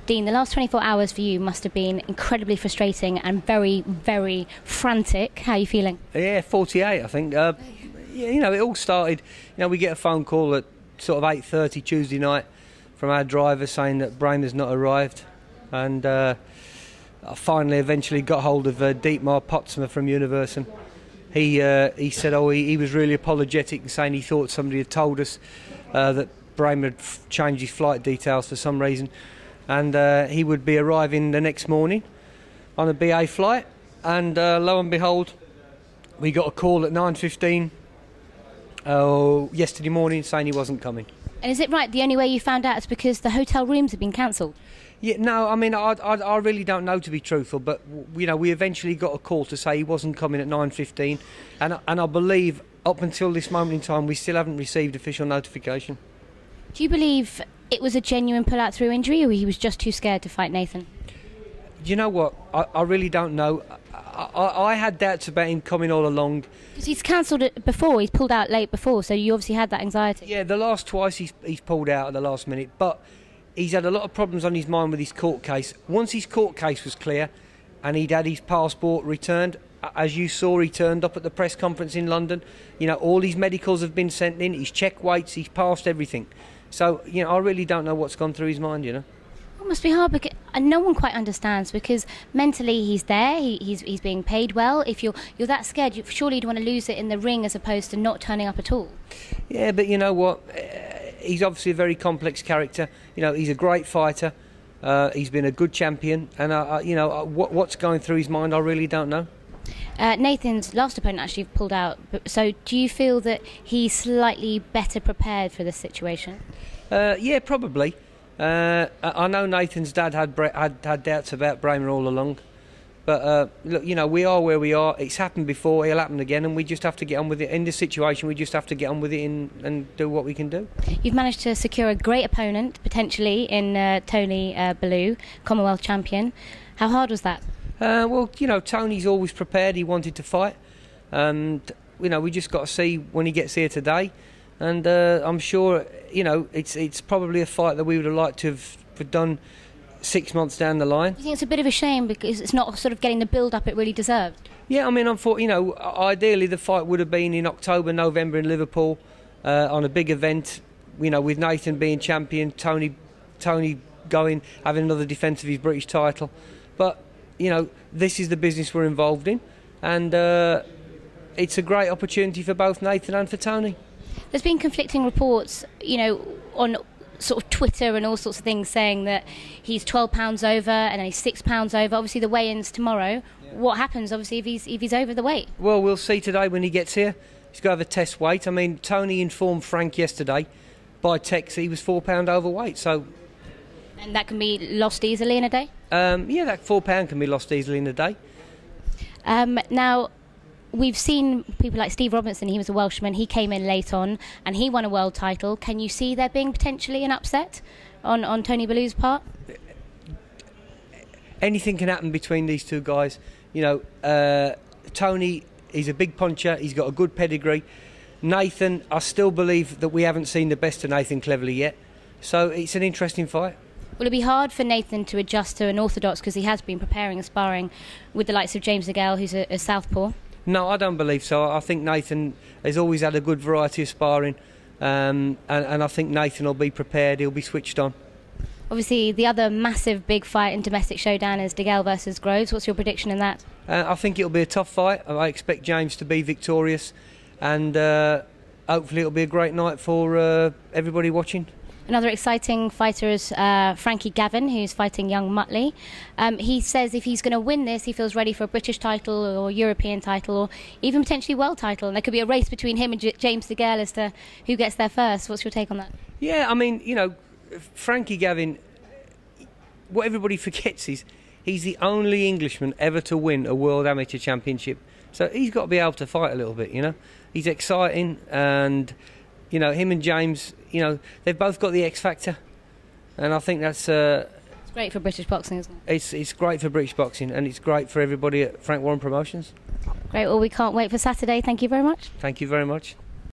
Dean, the last 24 hours for you must have been incredibly frustrating and very, very frantic. How are you feeling? Yeah, 48, I think. It all started, we get a phone call at sort of 8:30 Tuesday night from our driver saying that Braymer's not arrived. And I finally eventually got hold of Dietmar Potsma from Universum. He said, he was really apologetic and saying he thought somebody had told us that Braymer had changed his flight details for some reason. And he would be arriving the next morning on a BA flight. And lo and behold, we got a call at 9:15 yesterday morning saying he wasn't coming. And is it right, the only way you found out is because the hotel rooms had been cancelled? Yeah, no, I mean, I really don't know, to be truthful, but, we eventually got a call to say he wasn't coming at 9:15, and I believe up until this moment in time we still haven't received official notification. Do you believe it was a genuine pull-out through injury, or he was just too scared to fight Nathan? You know what? I really don't know. I had doubts about him coming all along. Because he's cancelled it before, he's pulled out late before, so you obviously had that anxiety. Yeah, the last twice he's pulled out at the last minute, but he's had a lot of problems on his mind with his court case. Once his court case was clear and he'd had his passport returned, as you saw, he turned up at the press conference in London. All his medicals have been sent in, he's checked weights, he's passed everything. So, I really don't know what's gone through his mind, It must be hard, because no one quite understands, because mentally he's there, he's being paid well. If you're that scared, surely you'd want to lose it in the ring as opposed to not turning up at all. Yeah, but you know what? He's obviously a very complex character. He's a great fighter. He's been a good champion, and what's going through his mind, I really don't know. Nathan's last opponent actually pulled out. So, do you feel that he's slightly better prepared for this situation? Yeah, probably. I know Nathan's dad had doubts about Braymer all along, but look, we are where we are. It's happened before; it'll happen again, and we just have to get on with it. In this situation, we just have to get on with it and do what we can do. You've managed to secure a great opponent, potentially in Tony Bellew, Commonwealth champion. How hard was that? Well, Tony's always prepared. He wanted to fight, and we just got to see when he gets here today. And I'm sure, it's probably a fight that we would have liked to have done 6 months down the line. Do you think it's a bit of a shame because it's not sort of getting the build-up it really deserved? Yeah, I mean, ideally the fight would have been in October, November in Liverpool on a big event, with Nathan being champion, Tony having another defence of his British title. But, this is the business we're involved in, and it's a great opportunity for both Nathan and for Tony. There's been conflicting reports, on sort of Twitter and all sorts of things saying that he's 12 pounds over and then he's 6 pounds over. Obviously, the weigh-in's tomorrow. Yeah. What happens, obviously, if he's over the weight? Well, we'll see today when he gets here. He's got to have a test weight. I mean, Tony informed Frank yesterday by text he was 4 pound overweight. So, and that can be lost easily in a day? Yeah, that 4 pound can be lost easily in a day. Now, we've seen people like Steve Robinson. He was a Welshman. He came in late on and he won a world title. Can you see there being potentially an upset on Tony Bellew's part? Anything can happen between these two guys. Tony, he's a big puncher. He's got a good pedigree. Nathan, I still believe that we haven't seen the best of Nathan Cleverly yet. So it's an interesting fight. Will it be hard for Nathan to adjust to an orthodox, because he has been preparing and sparring with the likes of James DeGale, who's a southpaw? No, I don't believe so. I think Nathan has always had a good variety of sparring, and I think Nathan will be prepared. He'll be switched on. Obviously, the other massive big fight in domestic showdown is DeGale versus Groves. What's your prediction in that? I think it'll be a tough fight. I expect James to be victorious, and hopefully it'll be a great night for everybody watching. Another exciting fighter is Frankie Gavin, who's fighting young Muttley. He says if he's going to win this, he feels ready for a British title or European title or even potentially world title. And there could be a race between him and James DeGale as to who gets there first. What's your take on that? Yeah, I mean, Frankie Gavin, what everybody forgets is he's the only Englishman ever to win a World Amateur Championship. So he's got to be able to fight a little bit, He's exciting, and him and James, they've both got the X factor, and I think that's it's great for British boxing, isn't it? It's great for British boxing, and it's great for everybody at Frank Warren Promotions. Great. Well, we can't wait for Saturday. Thank you very much. Thank you very much.